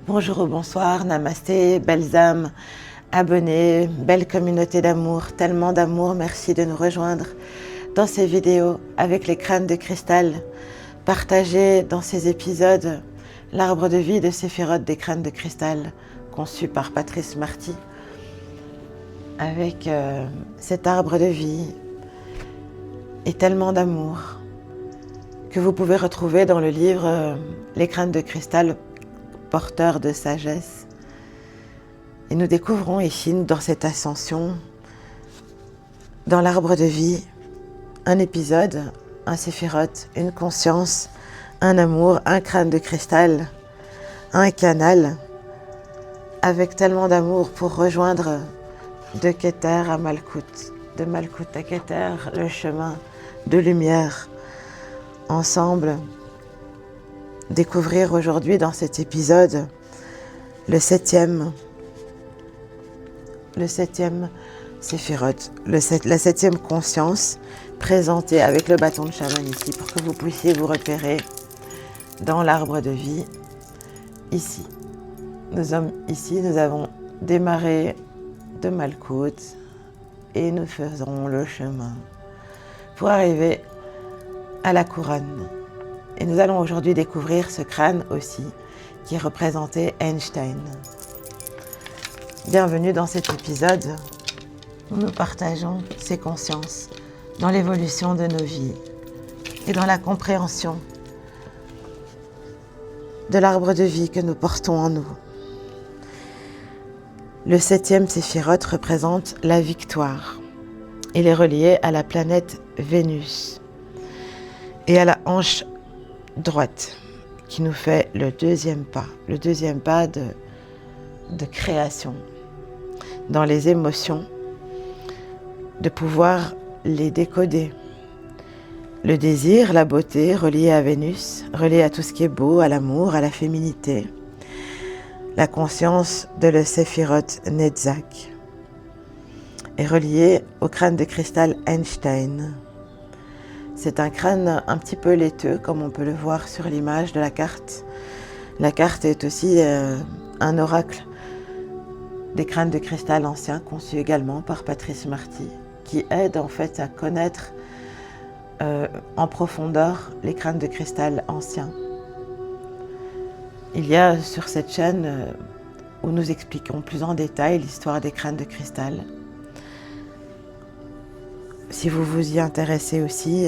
Bonjour ou bonsoir, namasté, belles âmes, abonnés, belle communauté d'amour, tellement d'amour, merci de nous rejoindre dans ces vidéos avec les crânes de cristal, partagés dans ces épisodes l'arbre de vie de Séphiroth des crânes de cristal, conçu par Patrice Marty, avec cet arbre de vie et tellement d'amour que vous pouvez retrouver dans le livre Les crânes de cristal, porteur de sagesse. Et nous découvrons ici, dans cette ascension, dans l'arbre de vie, un épisode, un séphiroth, une conscience, un amour, un crâne de cristal, un canal, avec tellement d'amour pour rejoindre de Keter à Malkout, de Malkout à Keter, le chemin de lumière, ensemble. Découvrir aujourd'hui dans cet épisode le septième séphiroth, la septième conscience présentée avec le bâton de chaman ici pour que vous puissiez vous repérer dans l'arbre de vie. Ici, nous avons démarré de Malkout et nous faisons le chemin pour arriver à la couronne. Et nous allons aujourd'hui découvrir ce crâne aussi, qui représentait Einstein. Bienvenue dans cet épisode où nous partageons ces consciences dans l'évolution de nos vies et dans la compréhension de l'arbre de vie que nous portons en nous. Le septième séphiroth représente la victoire. Il est relié à la planète Vénus et à la hanche droite, qui nous fait le deuxième pas de création, dans les émotions, de pouvoir les décoder. Le désir, la beauté, relié à Vénus, relié à tout ce qui est beau, à l'amour, à la féminité. La conscience de le séphiroth Netzach est reliée au crâne de cristal Einstein. C'est un crâne un petit peu laiteux, comme on peut le voir sur l'image de la carte. La carte est aussi un oracle des crânes de cristal anciens, conçu également par Patrice Marty, qui aide en fait à connaître en profondeur les crânes de cristal anciens. Il y a sur cette chaîne où nous expliquons plus en détail l'histoire des crânes de cristal. Si vous vous y intéressez aussi,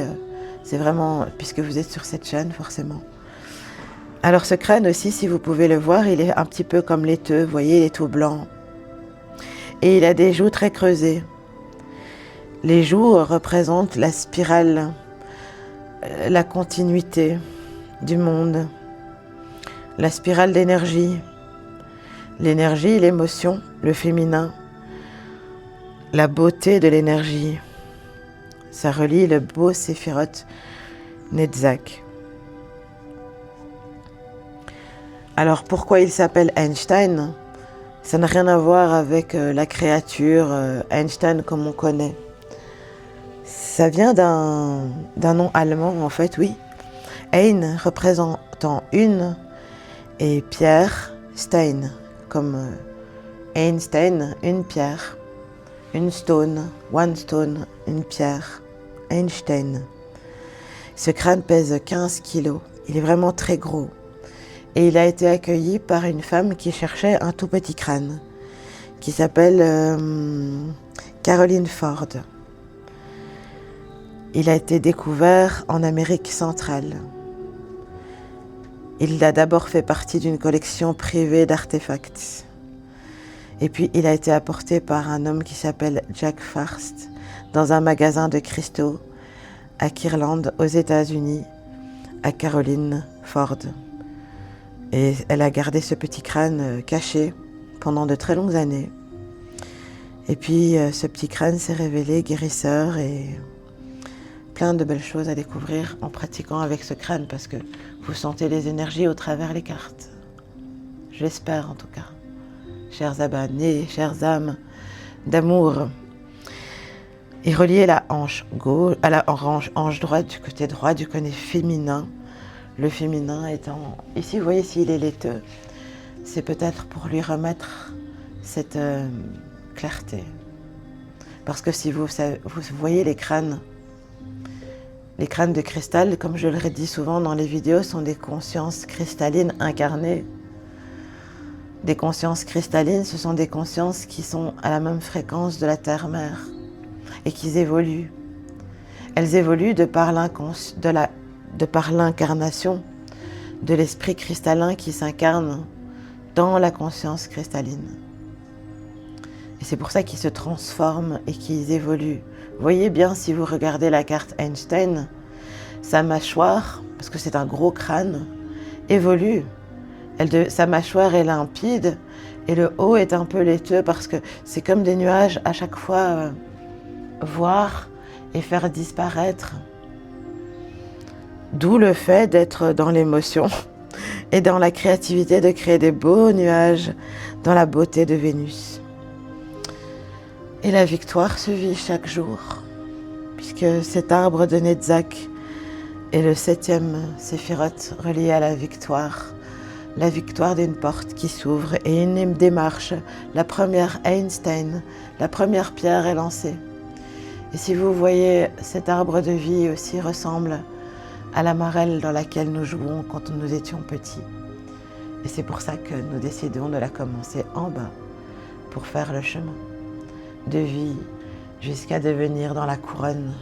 c'est vraiment, puisque vous êtes sur cette chaîne forcément. Alors ce crâne aussi, si vous pouvez le voir, il est un petit peu comme laiteux, vous voyez, il est tout blanc. Et il a des joues très creusées. Les joues représentent la spirale, la continuité du monde, la spirale d'énergie, l'énergie, l'émotion, le féminin, la beauté de l'énergie. Ça relie le beau séphiroth Netzach. Alors pourquoi il s'appelle Einstein? Ça n'a rien à voir avec la créature Einstein comme on connaît. Ça vient d'un nom allemand en fait, oui. Ein représentant une et pierre, Stein, comme Einstein, une pierre. Une stone, one stone, une pierre, Einstein. Ce crâne pèse 15 kilos, il est vraiment très gros. Et il a été accueilli par une femme qui cherchait un tout petit crâne, qui s'appelle Caroline Ford. Il a été découvert en Amérique centrale. Il a d'abord fait partie d'une collection privée d'artefacts. Et puis, il a été apporté par un homme qui s'appelle Jack Farst dans un magasin de cristaux à Kirtland, aux États-Unis, à Caroline Ford. Et elle a gardé ce petit crâne caché pendant de très longues années. Et puis, ce petit crâne s'est révélé guérisseur et plein de belles choses à découvrir en pratiquant avec ce crâne parce que vous sentez les énergies au travers les cartes. J'espère en tout cas. Chers abonnés, chères âmes d'amour, et relier la hanche gauche à la hanche droite du côté droit du côté féminin. Le féminin étant, ici vous voyez s'il est laiteux, c'est peut-être pour lui remettre cette clarté. Parce que si vous voyez les crânes de cristal, comme je le redis souvent dans les vidéos, sont des consciences cristallines incarnées. Des consciences cristallines, ce sont des consciences qui sont à la même fréquence de la Terre-Mère et qui évoluent. Elles évoluent de par l'incarnation de l'esprit cristallin qui s'incarne dans la conscience cristalline. Et c'est pour ça qu'ils se transforment et qu'ils évoluent. Vous voyez bien, si vous regardez la carte Einstein, sa mâchoire, parce que c'est un gros crâne, évolue. Sa mâchoire est limpide et le haut est un peu laiteux parce que c'est comme des nuages à chaque fois voir et faire disparaître. D'où le fait d'être dans l'émotion et dans la créativité de créer des beaux nuages dans la beauté de Vénus. Et la victoire se vit chaque jour, puisque cet arbre de Netzach est le 7e séphiroth relié à la victoire d'une porte qui s'ouvre et une démarche, la première Einstein, la première pierre est lancée. Et si vous voyez, cet arbre de vie aussi ressemble à la marelle dans laquelle nous jouons quand nous étions petits. Et c'est pour ça que nous décidons de la commencer en bas pour faire le chemin de vie jusqu'à devenir dans la couronne.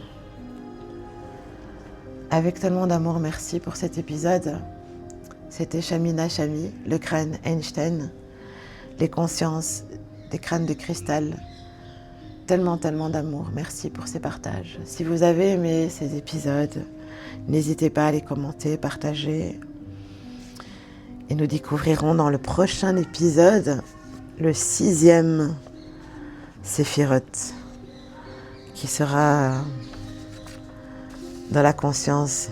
Avec tellement d'amour, merci pour cet épisode. C'était Shamina Shami, le crâne Einstein, les consciences des crânes de cristal. Tellement d'amour. Merci pour ces partages. Si vous avez aimé ces épisodes, n'hésitez pas à les commenter, partager. Et nous découvrirons dans le prochain épisode le 6e séphiroth, qui sera dans la conscience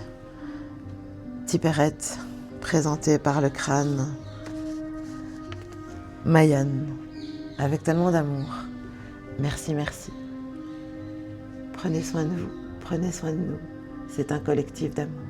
Tiperet, présenté par le crâne Mayan, avec tellement d'amour. Merci. Prenez soin de vous, prenez soin de nous. C'est un collectif d'amour.